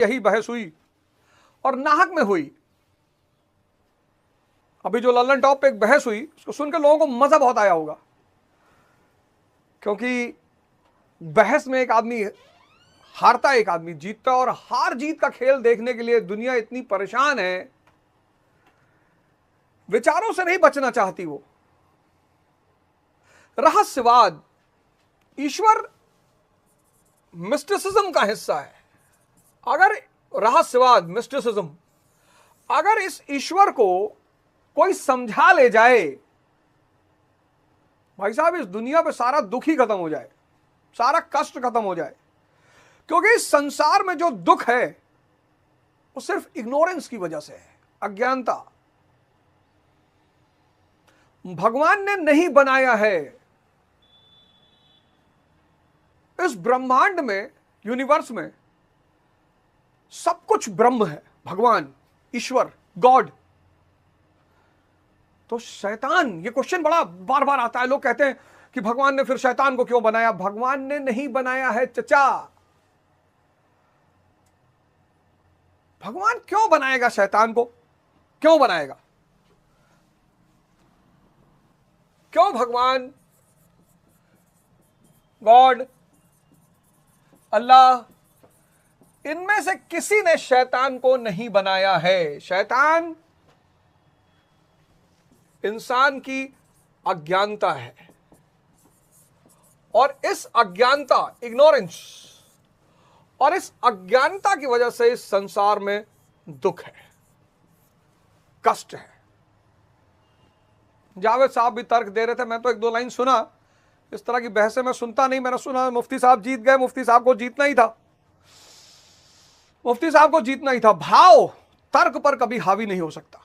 यही बहस हुई और नाहक में हुई। अभी जो लल्लन टॉप पे एक बहस हुई उसको सुनकर लोगों को मजा बहुत आया होगा, क्योंकि बहस में एक आदमी हारता, एक आदमी जीतता, और हार जीत का खेल देखने के लिए दुनिया इतनी परेशान है, विचारों से नहीं बचना चाहती वो। रहस्यवाद, ईश्वर मिस्टिसिज्म का हिस्सा है। अगर रहस्यवाद, मिस्टिसिज्म, अगर इस ईश्वर को कोई समझा ले जाए, भाई साहब इस दुनिया पे सारा दुख ही खत्म हो जाए, सारा कष्ट खत्म हो जाए। क्योंकि इस संसार में जो दुख है वो सिर्फ इग्नोरेंस की वजह से है, अज्ञानता। भगवान ने नहीं बनाया है। इस ब्रह्मांड में, यूनिवर्स में सब कुछ ब्रह्म है, भगवान, ईश्वर, गॉड। तो शैतान, ये क्वेश्चन बड़ा बार बार आता है, लोग कहते हैं कि भगवान ने फिर शैतान को क्यों बनाया? भगवान ने नहीं बनाया है चचा। भगवान क्यों बनाएगा शैतान को? क्यों बनाएगा? क्यों भगवान, गॉड, अल्लाह, इनमें से किसी ने शैतान को नहीं बनाया है। शैतान इंसान की अज्ञानता है, और इस अज्ञानता, इग्नोरेंस, और इस अज्ञानता की वजह से इस संसार में दुख है, कष्ट है। जावेद साहब भी तर्क दे रहे थे, मैं तो एक दो लाइन सुना। इस तरह की बहसें मैं सुनता नहीं, मैंने सुना मुफ्ती साहब जीत गए, मुफ्ती साहब को जीतना ही था, मुफ्ती साहब को जीतना ही था। भाव तर्क पर कभी हावी नहीं हो सकता।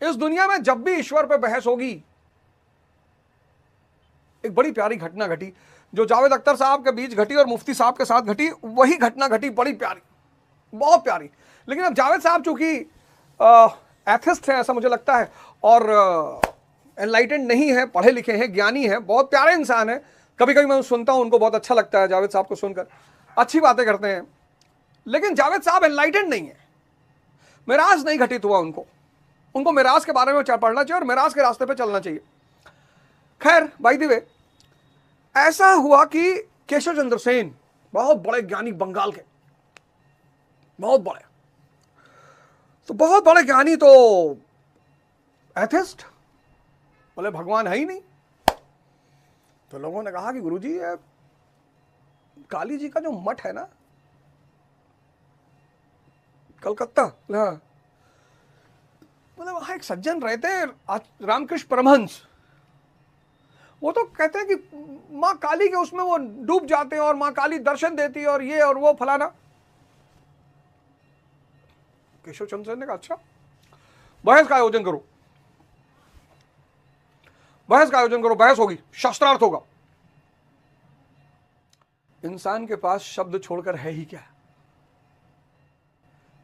इस दुनिया में जब भी ईश्वर पर बहस होगी, एक बड़ी प्यारी घटना घटी जो जावेद अख्तर साहब के बीच घटी और मुफ्ती साहब के साथ घटी, वही घटना घटी, बड़ी प्यारी, बहुत प्यारी। लेकिन अब जावेद साहब चूंकि एथिस्ट हैं ऐसा मुझे लगता है, और एनलाइटेंड नहीं है, पढ़े लिखे हैं, ज्ञानी हैं, बहुत प्यारे इंसान हैं। कभी कभी मैं सुनता हूं, उनको बहुत अच्छा लगता है जावेद साहब को सुनकर, अच्छी बातें करते हैं। लेकिन जावेद साहब एनलाइटेंड नहीं है, मिराज नहीं घटित हुआ उनको। उनको मिराज के बारे में पढ़ना चाहिए और मिराज के रास्ते पे चलना चाहिए। खैर, बाय द वे, ऐसा हुआ कि केशव चंद्र सेन, बहुत बड़े ज्ञानी बंगाल के, बहुत बड़े, तो बहुत बड़े ज्ञानी, तो एथिस्ट, बोले भगवान है ही नहीं। तो लोगों ने कहा कि गुरुजी, ये काली जी का जो मठ है ना कलकत्ता, हाँ, मतलब वहां एक सज्जन रहते हैं रामकृष्ण परमहंस, वो तो कहते हैं कि माँ काली के उसमें वो डूब जाते हैं और माँ काली दर्शन देती है और ये और वो फलाना। केशव चंद्र सेन ने कहा अच्छा, बहस का आयोजन करो, बहस का आयोजन करो, बहस होगी, शास्त्रार्थ होगा। इंसान के पास शब्द छोड़कर है ही क्या?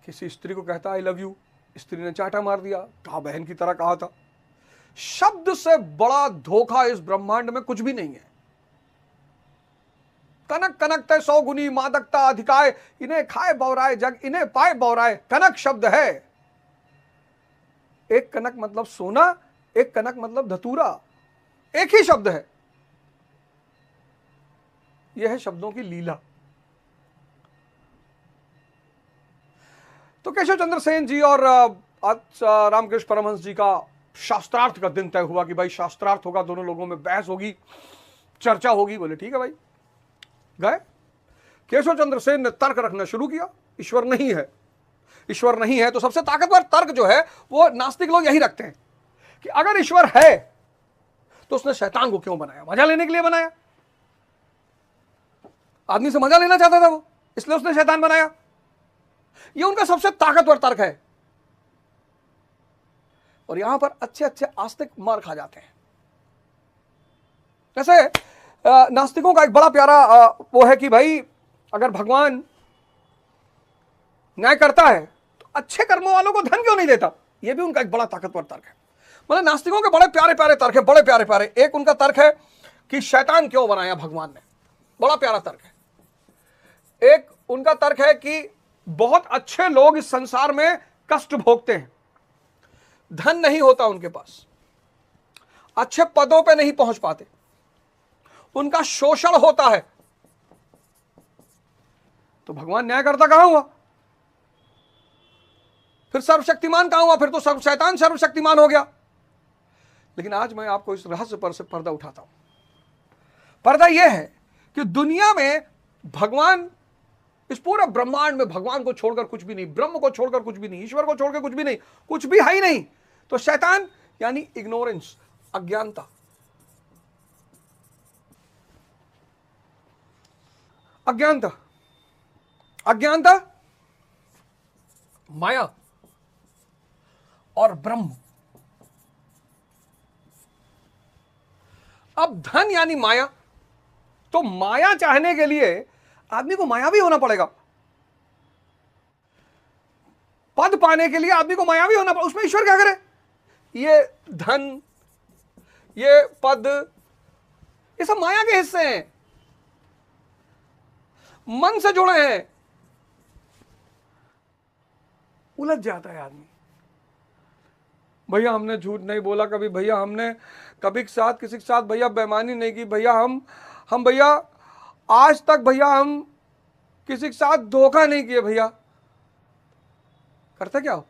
किसी स्त्री को कहता आई लव यू, स्त्री ने चाटा मार दिया, कहा बहन की तरह कहा था। शब्द से बड़ा धोखा इस ब्रह्मांड में कुछ भी नहीं है। कनक कनकते 100 गुनी मादकता अधिकाय, इन्हें खाए बौराए जग, इन्हें पाए बौराए। कनक शब्द है, एक कनक मतलब सोना, एक कनक मतलब धतूरा, एक ही शब्द है। यह है शब्दों की लीला। तो केशव चंद्र सेन जी और रामकृष्ण परमहंस जी का शास्त्रार्थ का दिन तय हुआ कि भाई शास्त्रार्थ होगा, दोनों लोगों में बहस होगी, चर्चा होगी। बोले ठीक है भाई। गए, केशव चंद्र सेन ने तर्क रखना शुरू किया, ईश्वर नहीं है, ईश्वर नहीं है। तो सबसे ताकतवर तर्क जो है वो नास्तिक लोग यही रखते हैं कि अगर ईश्वर है तो उसने शैतान को क्यों बनाया? मजा लेने के लिए बनाया, आदमी से मजा लेना चाहता था वो, इसलिए उसने शैतान बनाया। ये उनका सबसे ताकतवर तर्क है। और यहां पर अच्छे अच्छे आस्तिक मार खा जाते हैं। जैसे नास्तिकों का एक बड़ा प्यारा वो है कि भाई अगर भगवान न्याय करता है तो अच्छे कर्मों वालों को धन क्यों नहीं देता? ये भी उनका एक बड़ा ताकतवर तर्क है। मतलब नास्तिकों के बड़े प्यारे प्यारे तर्क है, बड़े प्यारे प्यारे। एक उनका तर्क है कि शैतान क्यों बनाया भगवान ने, बड़ा प्यारा तर्क है। एक उनका तर्क है कि बहुत अच्छे लोग इस संसार में कष्ट भोगते हैं, धन नहीं होता उनके पास, अच्छे पदों पे नहीं पहुंच पाते, उनका शोषण होता है। तो भगवान न्यायकर्ता कहां हुआ? फिर सर्वशक्तिमान कहां हुआ? फिर तो शैतान सर्वशक्तिमान हो गया। लेकिन आज मैं आपको इस रहस्य पर से पर्दा उठाता हूं। पर्दा यह है कि दुनिया में भगवान, इस पूरे ब्रह्मांड में भगवान को छोड़कर कुछ भी नहीं, ब्रह्म को छोड़कर कुछ भी नहीं, ईश्वर को छोड़कर कुछ भी नहीं, कुछ भी है ही नहीं। तो शैतान यानी इग्नोरेंस, अज्ञानता। अज्ञानता, अज्ञानता, माया और ब्रह्म। अब धन यानी माया, तो माया चाहने के लिए आदमी को मायावी होना पड़ेगा। पद पाने के लिए आदमी को मायावी होना पड़ेगा। उसमें ईश्वर क्या करे? ये धन, ये पद, ये सब माया के हिस्से हैं, मन से जुड़े हैं। उलझ जाता है आदमी। भैया हमने झूठ नहीं बोला कभी, भैया हमने कभी के साथ किसी के साथ भैया बेईमानी नहीं की, भैया हम भैया आज तक भैया हम किसी के साथ धोखा नहीं किए। भैया करते क्या हो?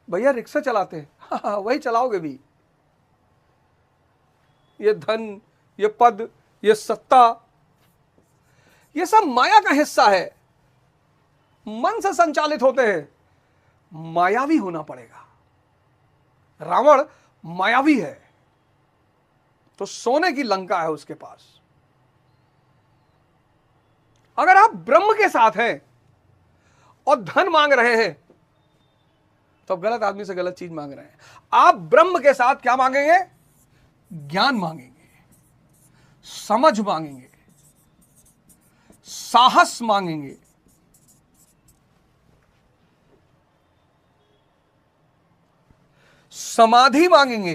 भैया रिक्शा चलाते हैं। हाँ, वही चलाओगे भी। ये धन, ये पद, ये सत्ता, ये सब माया का हिस्सा है, मन से संचालित होते हैं। मायावी होना पड़ेगा। रावण मायावी है, तो सोने की लंका है उसके पास। अगर आप ब्रह्म के साथ हैं और धन मांग रहे हैं तो आप गलत आदमी से गलत चीज मांग रहे हैं। आप ब्रह्म के साथ क्या मांगेंगे? ज्ञान मांगेंगे, समझ मांगेंगे, साहस मांगेंगे, समाधि मांगेंगे।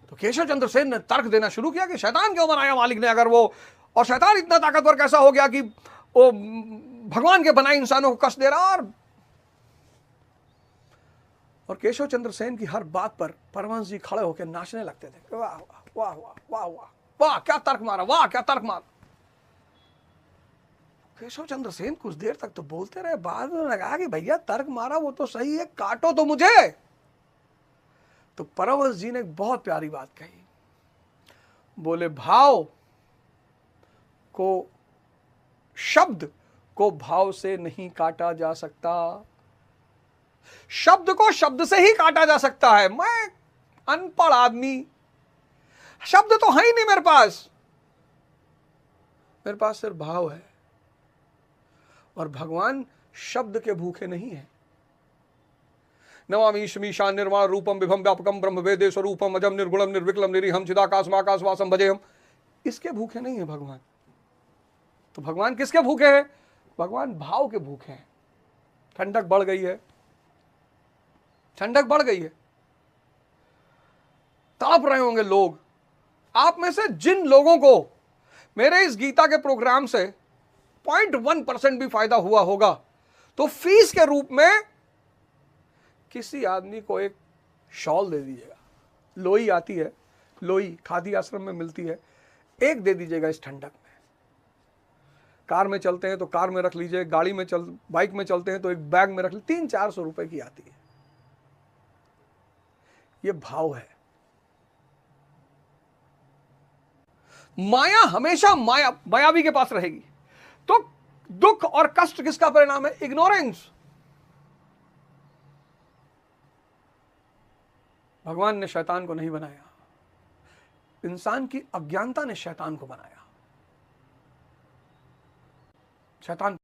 तो केशव चंद्र सेन ने तर्क देना शुरू किया कि शैतान क्यों बनाया मालिक ने, अगर वो, और शैतान इतना ताकतवर कैसा हो गया कि वो भगवान के बनाए इंसानों को कष्ट दे रहा। और केशव चंद्र सेन की हर बात पर परमहंस जी खड़े होकर नाचने लगते थे। वाह वाह वाह वाह वाह वाह वाह, क्या तर्क मारा, वाह क्या तर्क मारा। केशव चंद्र सेन कुछ देर तक तो बोलते रहे, बाद में लगा कि भैया तर्क मारा वो तो सही है, काटो तो मुझे। तो परमहंस जी ने एक बहुत प्यारी बात कही। बोले भाव को, शब्द को भाव से नहीं काटा जा सकता, शब्द को शब्द से ही काटा जा सकता है। मैं अनपढ़ आदमी, शब्द तो है ही नहीं मेरे पास सिर्फ भाव है। और भगवान शब्द के भूखे नहीं है। नमामि ईशमीशान निर्वाण रूपम विभम व्यापकम ब्रह्म वेदे स्वरूपम अजम निर्गुणम निर्विकलम निरीहम चिदाकाशमाकाश वासम भजेयम, इसके भूखे नहीं है भगवान। तो भगवान किसके भूखे हैं? भगवान भाव के भूखे हैं। ठंडक बढ़ गई है, ठंडक बढ़ गई है, तड़प रहे होंगे लोग। आप में से जिन लोगों को मेरे इस गीता के प्रोग्राम से 0.1% भी फायदा हुआ होगा, तो फीस के रूप में किसी आदमी को एक शॉल दे दीजिएगा। लोई आती है, लोई खादी आश्रम में मिलती है, एक दे दीजिएगा इस ठंडक में। कार में चलते हैं तो कार में रख लीजिए, गाड़ी में बाइक में चलते हैं तो एक बैग में रख लीजिए, 300-400 रुपए की आती है। ये भाव है। माया हमेशा मायावी के पास रहेगी। तो दुख और कष्ट किसका परिणाम है? इग्नोरेंस। भगवान ने शैतान को नहीं बनाया, इंसान की अज्ञानता ने शैतान को बनाया। शैतान